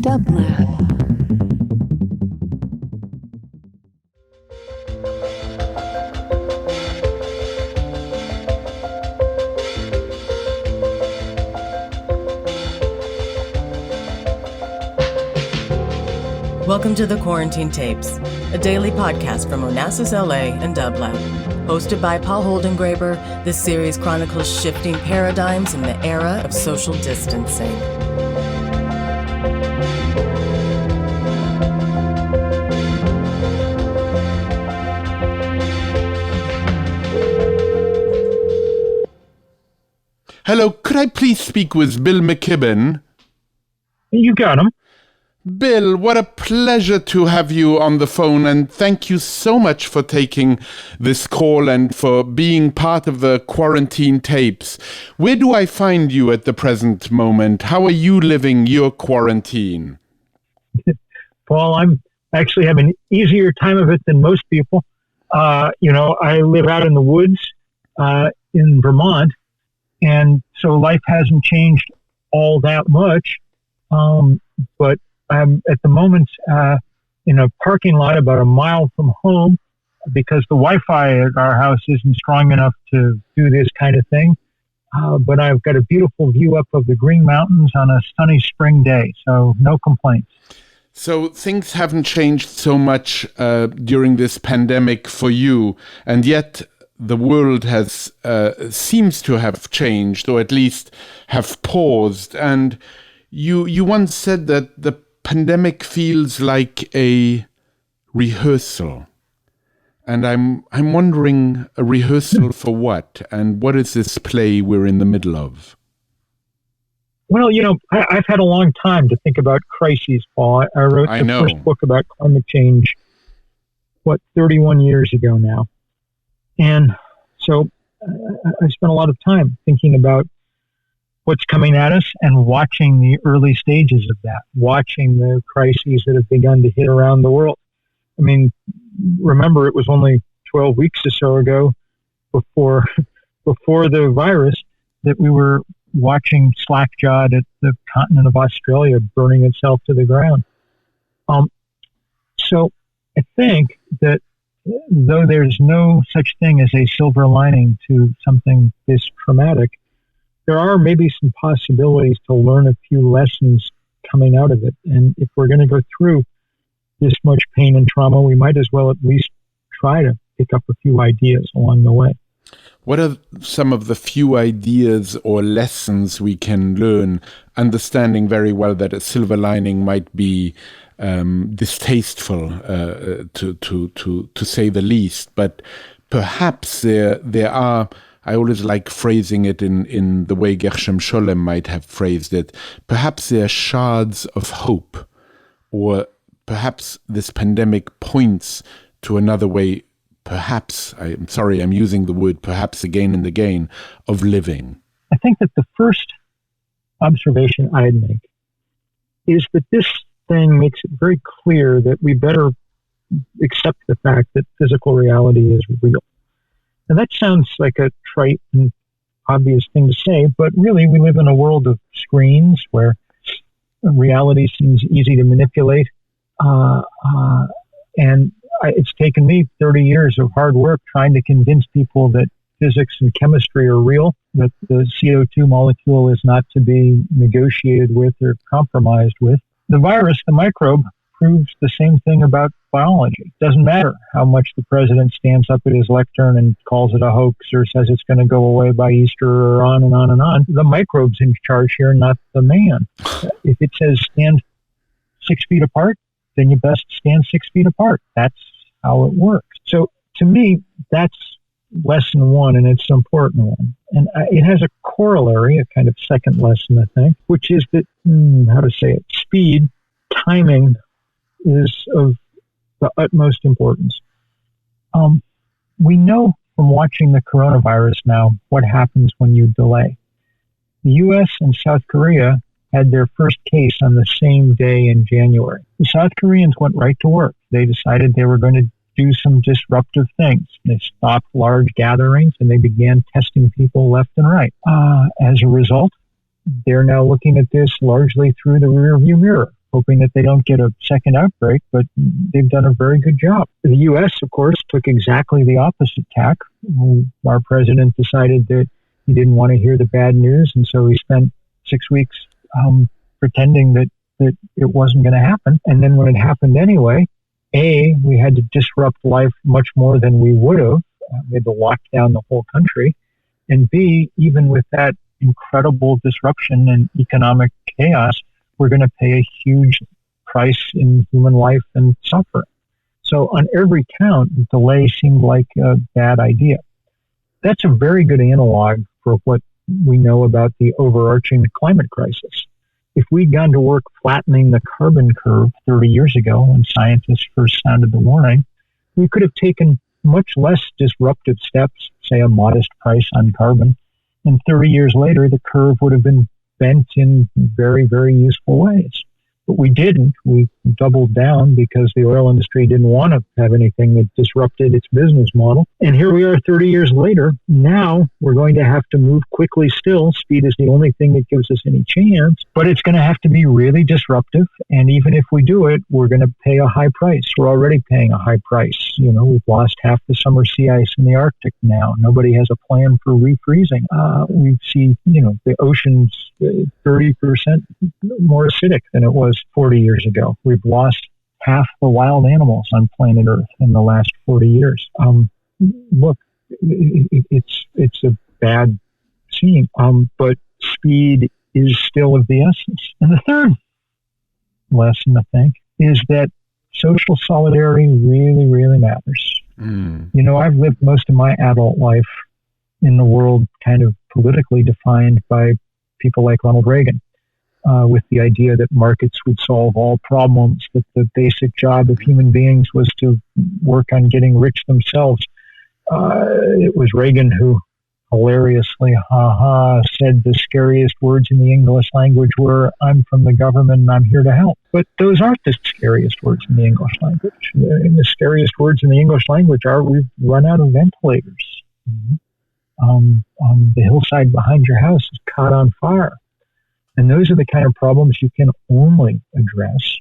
Dublab. Welcome to the Quarantine Tapes, a daily podcast from Onassis, LA and dublab. Hosted by Paul Holdengräber, this series chronicles shifting paradigms in the era of social distancing. Hello, could I please speak with Bill McKibben? You got him. Bill, what a pleasure to have you on the phone, and thank you so much for taking this call and for being part of the Quarantine Tapes. Where do I find you at the present moment? How are you living your quarantine? Paul, I'm actually having an easier time of it than most people. I live out in the woods in Vermont, and so life hasn't changed all that much, but I'm at the moment in a parking lot about a mile from home because the Wi-Fi at our house isn't strong enough to do this kind of thing. But I've got a beautiful view up of the Green Mountains on a sunny spring day, so no complaints. So things haven't changed so much during this pandemic for you, and yet the world has seems to have changed, or at least have paused. And you once said that the pandemic feels like a rehearsal, and I'm wondering, a rehearsal for what? And what is this play we're in the middle of? Well, I've had a long time to think about crises, Paul. I wrote the first book about climate change, 31 years ago now. And so I spent a lot of time thinking about what's coming at us and watching the early stages of that, watching the crises that have begun to hit around the world. I mean, remember, it was only 12 weeks or so ago before the virus that we were watching slack-jawed at the continent of Australia burning itself to the ground. So I think that though there's no such thing as a silver lining to something this traumatic, there are maybe some possibilities to learn a few lessons coming out of it. And if we're going to go through this much pain and trauma, we might as well at least try to pick up a few ideas along the way. What are some of the few ideas or lessons we can learn, understanding very well that a silver lining might be distasteful, to say the least, but perhaps there are, I always like phrasing it in the way Gershom Scholem might have phrased it, perhaps there are shards of hope, or perhaps this pandemic points to another way, perhaps, I'm sorry, I'm using the word perhaps again and again, of living. I think that the first observation I'd make is that this thing makes it very clear that we better accept the fact that physical reality is real. And that sounds like a trite and obvious thing to say, but really we live in a world of screens where reality seems easy to manipulate. And it's taken me 30 years of hard work trying to convince people that physics and chemistry are real, that the CO2 molecule is not to be negotiated with or compromised with. The virus, the microbe, proves the same thing about biology. It doesn't matter how much the president stands up at his lectern and calls it a hoax or says it's going to go away by Easter or on and on and on. The microbe's in charge here, not the man. If it says stand 6 feet apart, then you best stand 6 feet apart. That's how it works. So to me, that's lesson one, and it's an important one. And it has a corollary, a kind of second lesson, I think, which is that, speed, timing, is of the utmost importance. We know from watching the coronavirus now what happens when you delay. The U.S. and South Korea had their first case on the same day in January. The South Koreans went right to work. They decided they were going to do some disruptive things. They stopped large gatherings and they began testing people left and right. As a result, they're now looking at this largely through the rearview mirror. hoping that they don't get a second outbreak, but they've done a very good job. The U.S., of course, took exactly the opposite tack. Our president decided that he didn't want to hear the bad news, and so he spent 6 weeks pretending that it wasn't going to happen. And then when it happened anyway, A, we had to disrupt life much more than we would have. We had to lock down the whole country. And B, even with that incredible disruption and economic chaos, we're going to pay a huge price in human life and suffering. So on every count, the delay seemed like a bad idea. That's a very good analog for what we know about the overarching climate crisis. If we'd gone to work flattening the carbon curve 30 years ago when scientists first sounded the warning, we could have taken much less disruptive steps, say a modest price on carbon, and 30 years later, the curve would have been bent in very, very useful ways. But we didn't. We doubled down because the oil industry didn't want to have anything that disrupted its business model. And here we are 30 years later. Now we're going to have to move quickly still. Speed is the only thing that gives us any chance. But it's going to have to be really disruptive. And even if we do it, we're going to pay a high price. We're already paying a high price. You know, we've lost half the summer sea ice in the Arctic now. Nobody has a plan for refreezing. We see, you know, the ocean's 30% more acidic than it was 40 years ago. We've lost half the wild animals on planet Earth in the last 40 years. Look, it's a bad scene, but speed is still of the essence. And the third lesson, I think, is that social solidarity really, really matters. You know, I've lived most of my adult life in the world kind of politically defined by people like Ronald Reagan, with the idea that markets would solve all problems, that the basic job of human beings was to work on getting rich themselves. It was Reagan who hilariously, said the scariest words in the English language were, "I'm from the government and I'm here to help." But those aren't the scariest words in the English language. And the scariest words in the English language are, "We've run out of ventilators. The hillside behind your house is caught on fire." And those are the kind of problems you can only address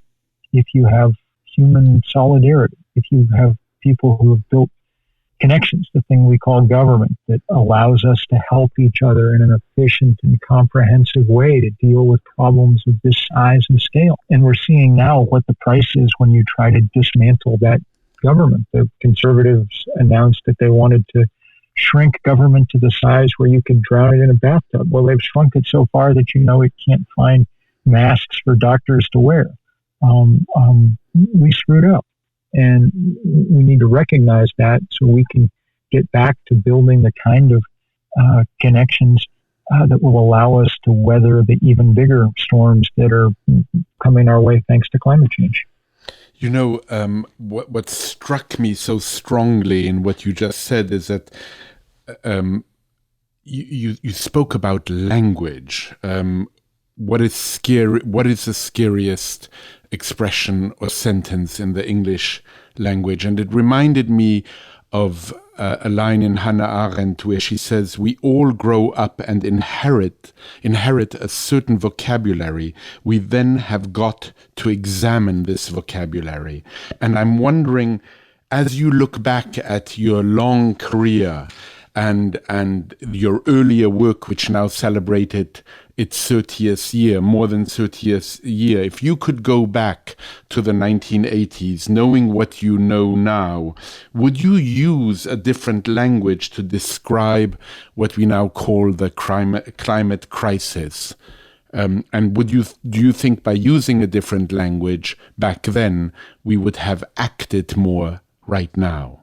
if you have human solidarity, if you have people who have built connections, the thing we call government, that allows us to help each other in an efficient and comprehensive way to deal with problems of this size and scale. And we're seeing now what the price is when you try to dismantle that government. The conservatives announced that they wanted to shrink government to the size where you could drown it in a bathtub. Well, they've shrunk it so far that, you know, it can't find masks for doctors to wear. We screwed up. And we need to recognize that so we can get back to building the kind of connections that will allow us to weather the even bigger storms that are coming our way thanks to climate change. You know, what struck me so strongly in what you just said is that you spoke about language. What is scary? What is the scariest expression or sentence in the English language? And it reminded me of a line in Hannah Arendt where she says, "We all grow up and inherit a certain vocabulary. We then have got to examine this vocabulary." And I'm wondering, as you look back at your long career and your earlier work, which now celebrated its 30th year, more than 30th year, if you could go back to the 1980s, knowing what you know now, would you use a different language to describe what we now call the climate crisis? And do you think by using a different language back then, we would have acted more right now?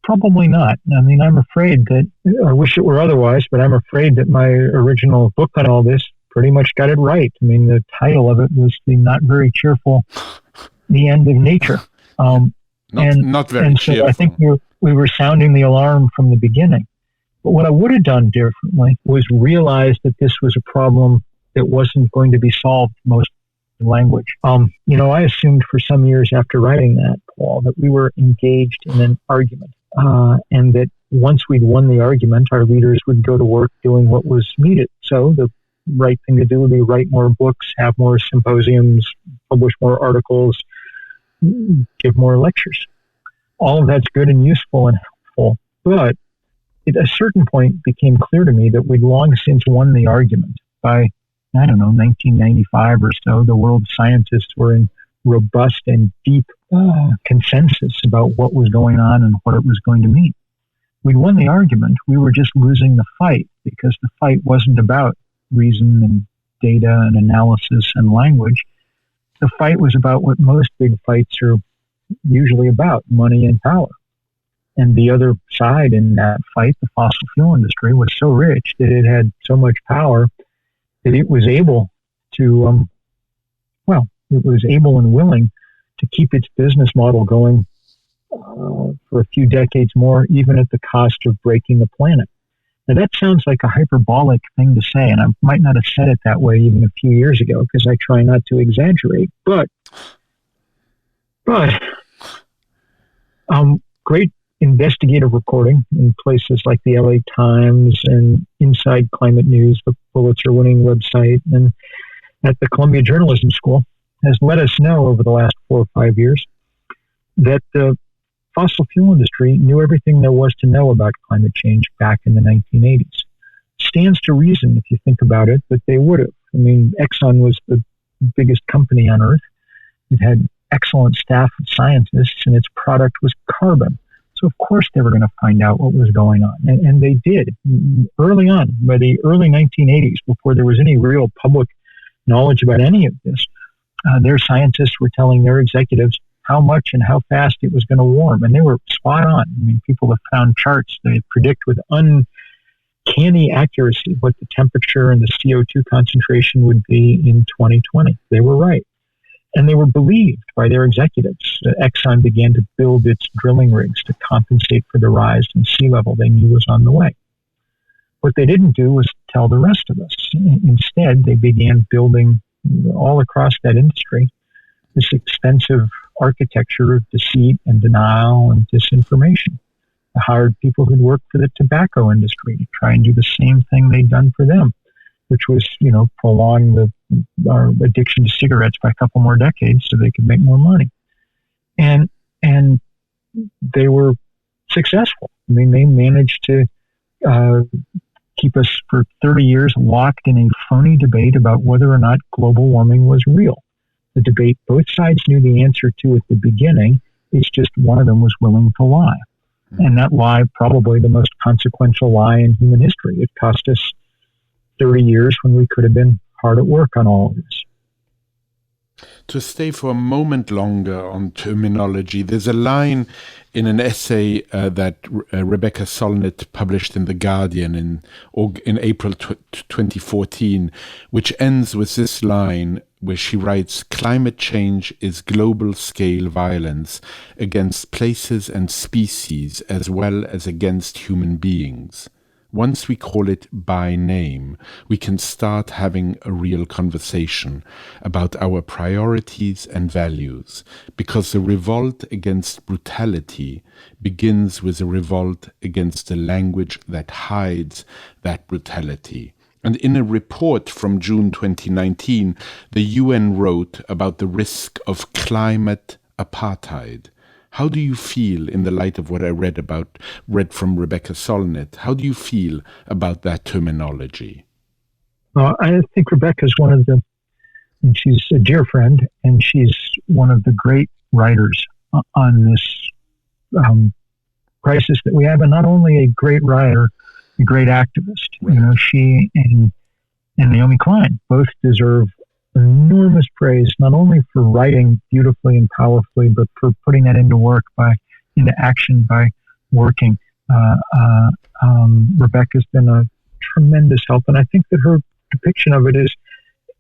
Probably not. I mean, I'm afraid that, I wish it were otherwise, but I'm afraid that my original book on all this pretty much got it right. I mean, the title of it was The Not Very Cheerful, The End of Nature. Not very cheerful. So I think we were sounding the alarm from the beginning. But what I would have done differently was realize that this was a problem that wasn't going to be solved most in language. You know, I assumed for some years after writing that, Paul, that we were engaged in an argument. And that once we'd won the argument, our leaders would go to work doing what was needed. So the right thing to do would be write more books, have more symposiums, publish more articles, give more lectures. All of that's good and useful and helpful, but at a certain point became clear to me that we'd long since won the argument. By, 1995 or so, the world scientists were in robust and deep consensus about what was going on and what it was going to mean. We'd won the argument. We were just losing the fight, because the fight wasn't about reason and data and analysis and language. The fight was about what most big fights are usually about, money and power. And the other side in that fight, the fossil fuel industry, was so rich that it had so much power that it was able to, it was able and willing to keep its business model going for a few decades more, even at the cost of breaking the planet. Now, that sounds like a hyperbolic thing to say, and I might not have said it that way even a few years ago, because I try not to exaggerate. But great investigative reporting in places like the LA Times and Inside Climate News, the Pulitzer-winning website, and at the Columbia Journalism School has let us know over the last 4 or 5 years that the fossil fuel industry knew everything there was to know about climate change back in the 1980s. Stands to reason, if you think about it, that they would have. I mean, Exxon was the biggest company on Earth. It had excellent staff of scientists, and its product was carbon. So, of course, they were going to find out what was going on. And they did early on, by the early 1980s, before there was any real public knowledge about any of this. Their scientists were telling their executives how much and how fast it was going to warm. And they were spot on. I mean, people have found charts that predict with uncanny accuracy what the temperature and the CO2 concentration would be in 2020. They were right. And they were believed by their executives. Exxon began to build its drilling rigs to compensate for the rise in sea level they knew was on the way. What they didn't do was tell the rest of us. Instead, they began building all across that industry this expensive architecture of deceit and denial and disinformation. They hired people who'd worked for the tobacco industry to try and do the same thing they'd done for them, which was, prolong our addiction to cigarettes by a couple more decades so they could make more money. And they were successful. I mean, they managed to keep us for 30 years locked in a phony debate about whether or not global warming was real. The debate both sides knew the answer to at the beginning. It's just one of them was willing to lie. And that lie, probably the most consequential lie in human history. It cost us 30 years when we could have been hard at work on all of this. To stay for a moment longer on terminology, there's a line in an essay that Rebecca Solnit published in The Guardian in April 2014, which ends with this line where she writes, "Climate change is global-scale violence against places and species as well as against human beings. Once we call it by name, we can start having a real conversation about our priorities and values, because the revolt against brutality begins with a revolt against the language that hides that brutality." And in a report from June 2019, the UN wrote about the risk of climate apartheid. How do you feel, in the light of what I read from Rebecca Solnit, how do you feel about that terminology? I think Rebecca's she's a dear friend, and she's one of the great writers on this crisis that we have, and not only a great writer, a great activist. Right. She and Naomi Klein both deserve enormous praise, not only for writing beautifully and powerfully, but for putting that into action by working. Rebecca's been a tremendous help, and I think that her depiction of it is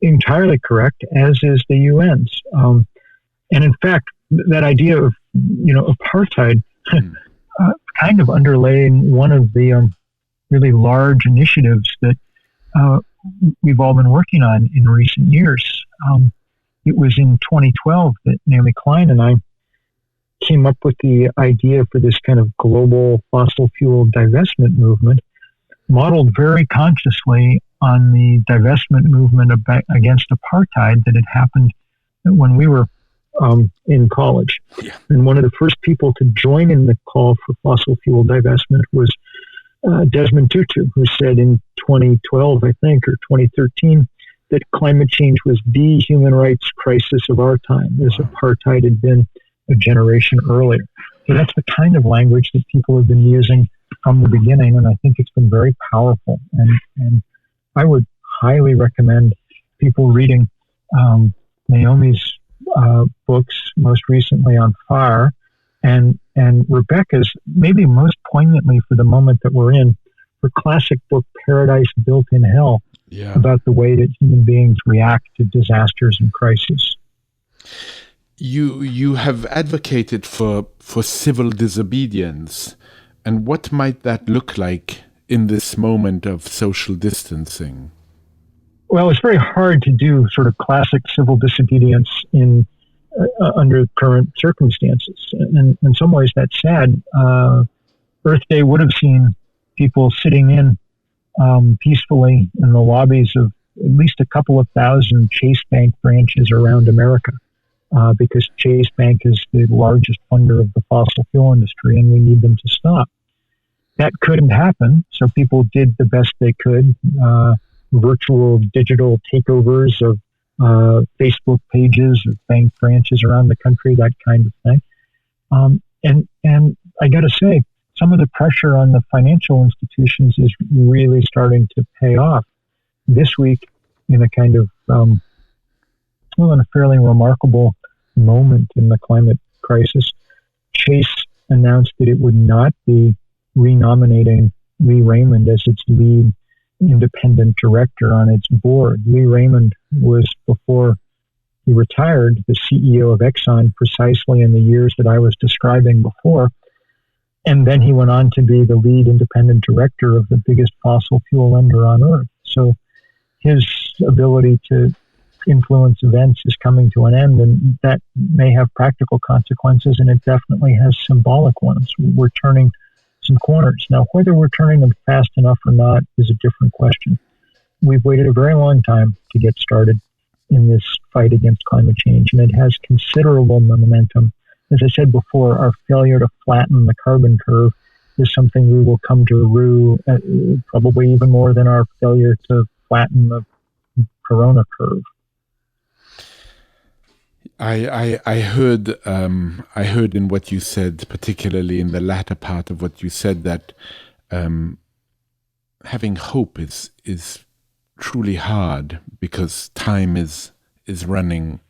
entirely correct, as is the UN's. And in fact, that idea of apartheid kind of underlaying one of the really large initiatives that we've all been working on in recent years. It was in 2012 that Naomi Klein and I came up with the idea for this kind of global fossil fuel divestment movement, modeled very consciously on the divestment movement against apartheid that had happened when we were in college. Yeah. And one of the first people to join in the call for fossil fuel divestment was Desmond Tutu, who said in 2012, I think, or 2013, that climate change was the human rights crisis of our time, as apartheid had been a generation earlier. So that's the kind of language that people have been using from the beginning, and I think it's been very powerful. And I would highly recommend people reading Naomi's books, most recently on fire, and Rebecca's, maybe most poignantly for the moment that we're in, her classic book, Paradise Built in Hell, about the way that human beings react to disasters and crises. You have advocated for civil disobedience, and what might that look like in this moment of social distancing? Well, it's very hard to do sort of classic civil disobedience in under current circumstances. And in some ways, that's sad. Earth Day would have seen people sitting in peacefully in the lobbies of at least a couple of thousand Chase Bank branches around America, because Chase Bank is the largest funder of the fossil fuel industry, and we need them to stop. That couldn't happen, so people did the best they could. Virtual digital takeovers of Facebook pages of bank branches around the country, that kind of thing. And I got to say, some of the pressure on the financial institutions is really starting to pay off. This week, in a kind of, in a fairly remarkable moment in the climate crisis, Chase announced that it would not be renominating Lee Raymond as its lead independent director on its board. Lee Raymond was, before he retired, the CEO of Exxon precisely in the years that I was describing before. And then he went on to be the lead independent director of the biggest fossil fuel lender on earth. So his ability to influence events is coming to an end, and that may have practical consequences, and it definitely has symbolic ones. We're turning some corners. Now, whether we're turning them fast enough or not is a different question. We've waited a very long time to get started in this fight against climate change, and it has considerable momentum. As I said before, our failure to flatten the carbon curve is something we will come to rue, probably even more than our failure to flatten the corona curve. I heard in what you said, particularly in the latter part of what you said, that having hope is truly hard because time is running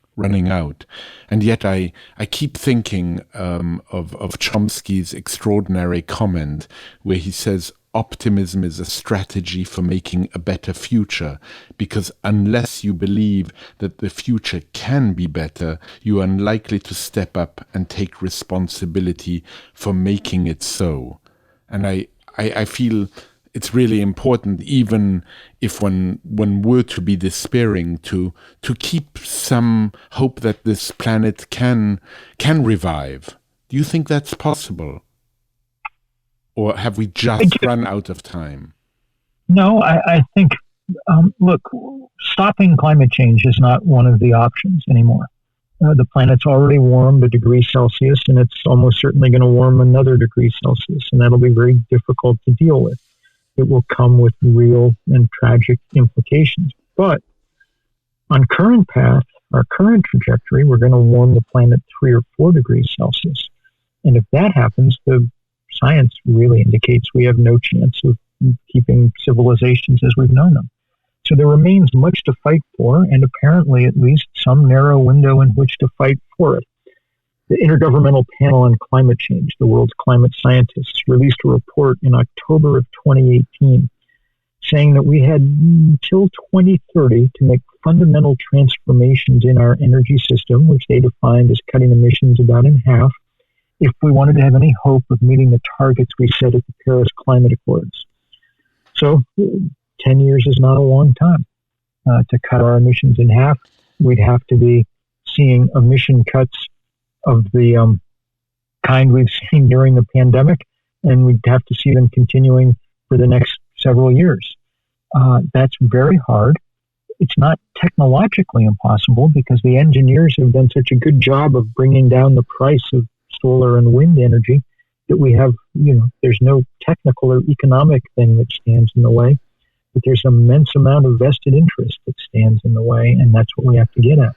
out. And yet I keep thinking of Chomsky's extraordinary comment where he says, optimism is a strategy for making a better future, because unless you believe that the future can be better, you are unlikely to step up and take responsibility for making it so. And I feel it's really important, even if one were to be despairing, to keep some hope that this planet can revive. Do you think that's possible? Or have we just run out of time? No, I think, look, stopping climate change is not one of the options anymore. The planet's already warmed a degree Celsius, and it's almost certainly going to warm another degree Celsius, and that'll be very difficult to deal with. It will come with real and tragic implications. But on current path, our current trajectory, we're going to warm the planet 3 or 4 degrees Celsius. And if that happens, the science really indicates we have no chance of keeping civilizations as we've known them. So there remains much to fight for, and apparently at least some narrow window in which to fight for it. The Intergovernmental Panel on Climate Change, the world's climate scientists, released a report in October of 2018 saying that we had until 2030 to make fundamental transformations in our energy system, which they defined as cutting emissions about in half, if we wanted to have any hope of meeting the targets we set at the Paris Climate Accords. So 10 years is not a long time to cut our emissions in half. We'd have to be seeing emission cuts of the kind we've seen during the pandemic, and we'd have to see them continuing for the next several years. That's very hard. It's not technologically impossible because the engineers have done such a good job of bringing down the price of solar and wind energy that we have, there's no technical or economic thing that stands in the way, but there's an immense amount of vested interest that stands in the way, and that's what we have to get at.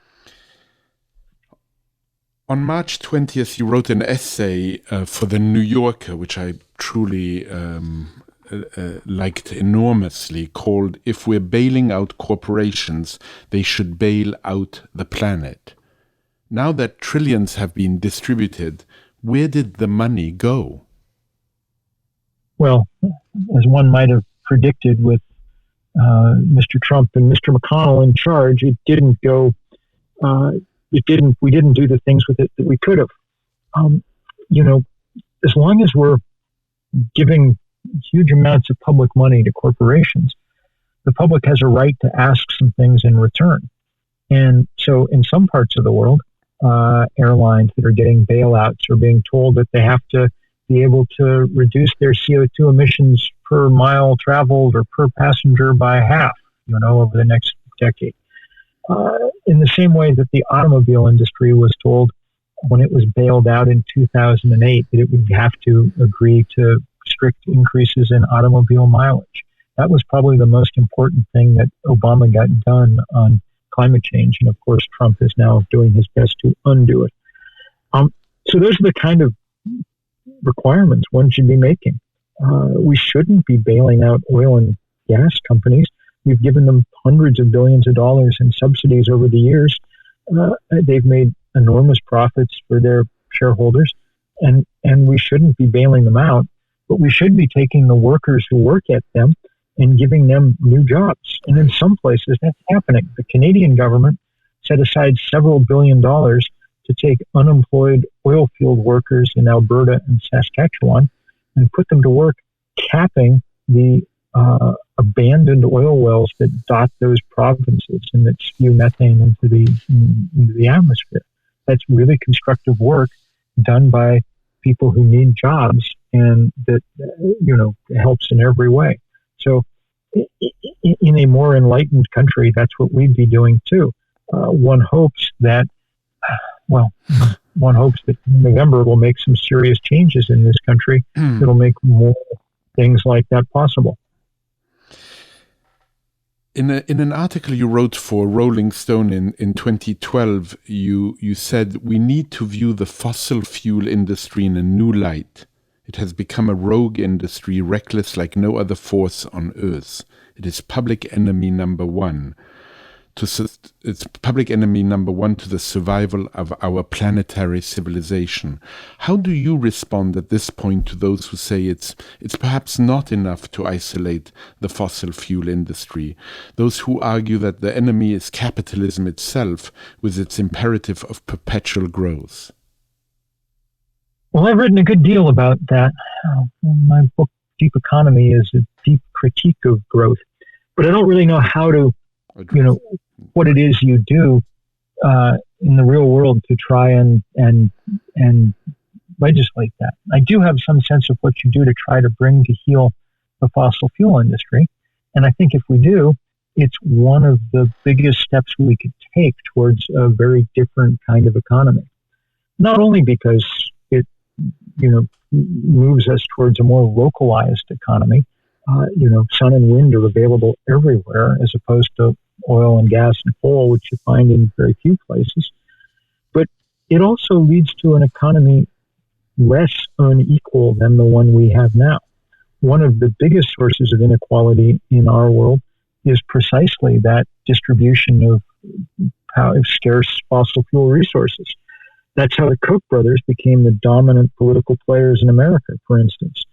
On March 20th, you wrote an essay for The New Yorker, which I truly liked enormously, called "If We're Bailing Out Corporations, They Should Bail Out the Planet." Now that trillions have been distributed, where did the money go? Well, as one might have predicted with Mr. Trump and Mr. McConnell in charge, it didn't go. We didn't do the things with it that we could have. As long as we're giving huge amounts of public money to corporations, the public has a right to ask some things in return. And so in some parts of the world, airlines that are getting bailouts are being told that they have to be able to reduce their CO2 emissions per mile traveled or per passenger by half, over the next decade. In the same way that the automobile industry was told when it was bailed out in 2008 that it would have to agree to strict increases in automobile mileage. That was probably the most important thing that Obama got done on climate change. And of course, Trump is now doing his best to undo it. So those are the kind of requirements one should be making. We shouldn't be bailing out oil and gas companies. We've given them hundreds of billions of dollars in subsidies over the years. They've made enormous profits for their shareholders, and we shouldn't be bailing them out, but we should be taking the workers who work at them and giving them new jobs. And in some places, that's happening. The Canadian government set aside several $1 billion to take unemployed oil field workers in Alberta and Saskatchewan and put them to work capping the abandoned oil wells that dot those provinces and that spew methane into the atmosphere. That's really constructive work done by people who need jobs, and that helps in every way. So in a more enlightened country, that's what we'd be doing too. One hopes that November will make some serious changes in this country that'll make more things like that possible. In an article you wrote for Rolling Stone in 2012, you said, "We need to view the fossil fuel industry in a new light. It has become a rogue industry, reckless like no other force on earth. It is public enemy number one. It's public enemy number one to the survival of our planetary civilization." How do you respond at this point to those who say it's perhaps not enough to isolate the fossil fuel industry, those who argue that the enemy is capitalism itself with its imperative of perpetual growth? Well, I've written a good deal about that. My book, Deep Economy, is a deep critique of growth, but I don't really know how to what it is you do in the real world to try and legislate that. I do have some sense of what you do to try to bring to heel the fossil fuel industry. And I think if we do, it's one of the biggest steps we could take towards a very different kind of economy. Not only because it, moves us towards a more localized economy. Sun and wind are available everywhere as opposed to oil and gas and coal, which you find in very few places. But it also leads to an economy less unequal than the one we have now. One of the biggest sources of inequality in our world is precisely that distribution of scarce fossil fuel resources. That's how the Koch brothers became the dominant political players in America, for instance.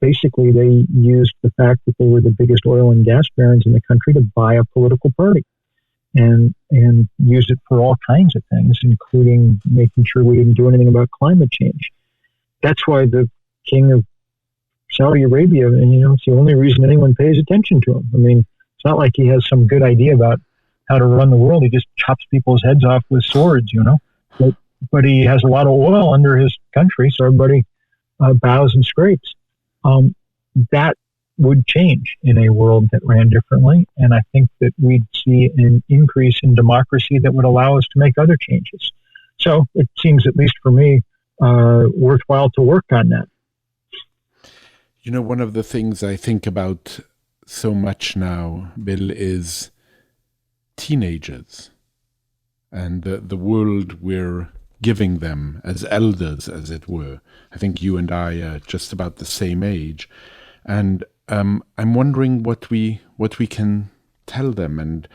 Basically, they used the fact that they were the biggest oil and gas barons in the country to buy a political party and use it for all kinds of things, including making sure we didn't do anything about climate change. That's why the king of Saudi Arabia, and it's the only reason anyone pays attention to him. I mean, it's not like he has some good idea about how to run the world. He just chops people's heads off with swords, But he has a lot of oil under his country, so everybody bows and scrapes. That would change in a world that ran differently. And I think that we'd see an increase in democracy that would allow us to make other changes. So it seems, at least for me, worthwhile to work on that. You know, one of the things I think about so much now, Bill, is teenagers and the world we're giving them as elders, as it were. I think you and I are just about the same age. And I'm wondering what we can tell them, and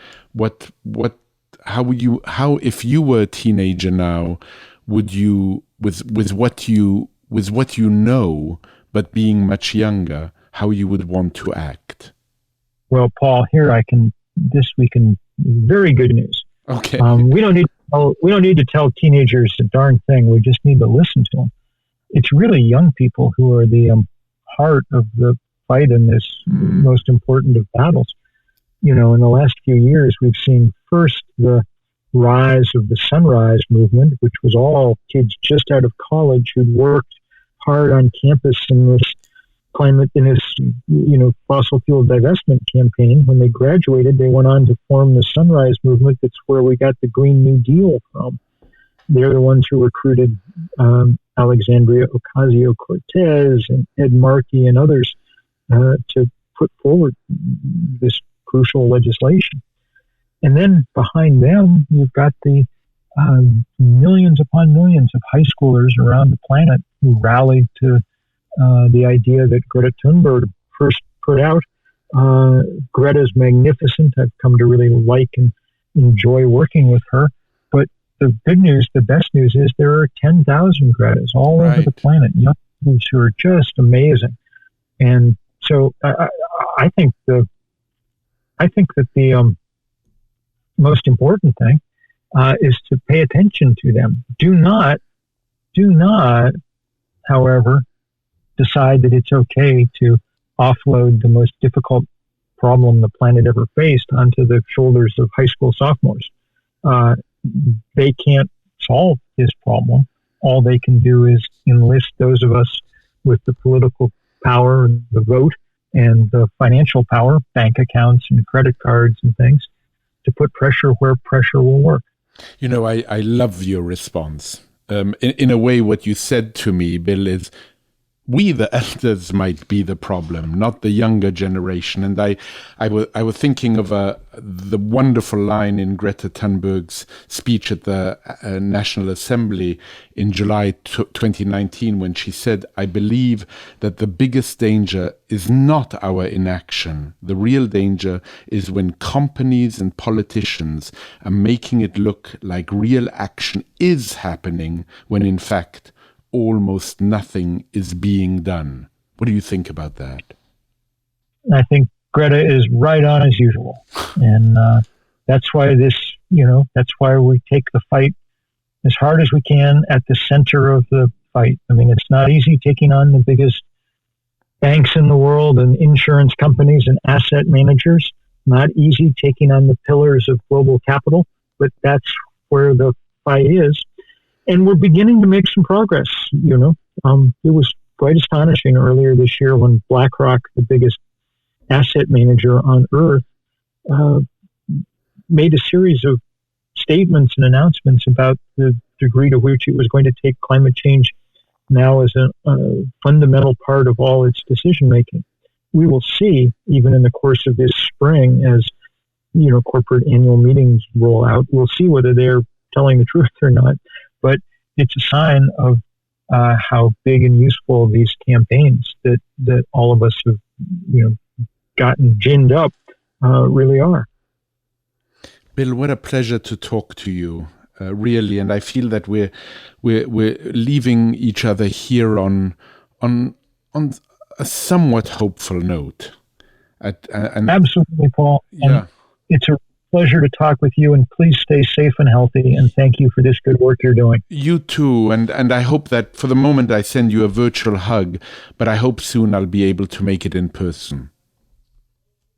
how if you were a teenager now, would you with what you know, but being much younger, how you would want to act? Well, Paul, this week in very good news. Okay. We don't need to tell teenagers a darn thing. We just need to listen to them. It's really young people who are the heart of the fight in this most important of battles. You know, in the last few years, we've seen first the rise of the Sunrise Movement, which was all kids just out of college who'd worked hard on campus in this fossil fuel divestment campaign. When they graduated, they went on to form the Sunrise Movement. That's where we got the Green New Deal from. They're the ones who recruited Alexandria Ocasio-Cortez and Ed Markey and others to put forward this crucial legislation. And then behind them, you've got the millions upon millions of high schoolers around the planet who rallied to the idea that Greta Thunberg first put out. Greta's magnificent. I've come to really like and enjoy working with her. But the good news, the best news is there are 10,000 Gretas all over the planet, young kids who are just amazing. And so I think that the most important thing is to pay attention to them. Do not, however, decide that it's okay to offload the most difficult problem the planet ever faced onto the shoulders of high school sophomores. They can't solve this problem. All they can do is enlist those of us with the political power and the vote and the financial power, bank accounts and credit cards and things, to put pressure where pressure will work. You know, I love your response. In a way, what you said to me, Bill, is we, the elders, might be the problem, not the younger generation. And I was thinking of the wonderful line in Greta Thunberg's speech at the National Assembly in July 2019, when she said, "I believe that the biggest danger is not our inaction. The real danger is when companies and politicians are making it look like real action is happening, when in fact almost nothing is being done." What do you think about that? I think Greta is right on as usual. And that's why that's why we take the fight as hard as we can at the center of the fight. I mean, it's not easy taking on the biggest banks in the world and insurance companies and asset managers. Not easy taking on the pillars of global capital, but that's where the fight is. And we're beginning to make some progress, It was quite astonishing earlier this year when BlackRock, the biggest asset manager on Earth, made a series of statements and announcements about the degree to which it was going to take climate change now as a fundamental part of all its decision-making. We will see, even in the course of this spring, as corporate annual meetings roll out, we'll see whether they're telling the truth or not. But it's a sign of how big and useful these campaigns that all of us have, gotten ginned up really are. Bill, what a pleasure to talk to you, really. And I feel that we're leaving each other here on a somewhat hopeful note. Absolutely, Paul. Yeah. And it's a pleasure to talk with you, and please stay safe and healthy, and thank you for this good work you're doing. You too, and I hope that for the moment I send you a virtual hug, but I hope soon I'll be able to make it in person.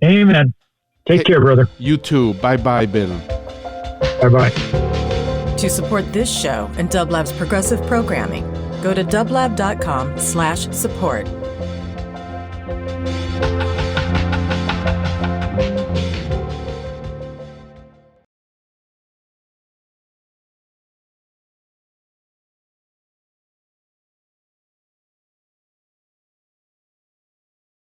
Amen. Take care, brother. You too. Bye-bye, Bill. Bye-bye. To support this show and Dublab's progressive programming, go to dublab.com/support.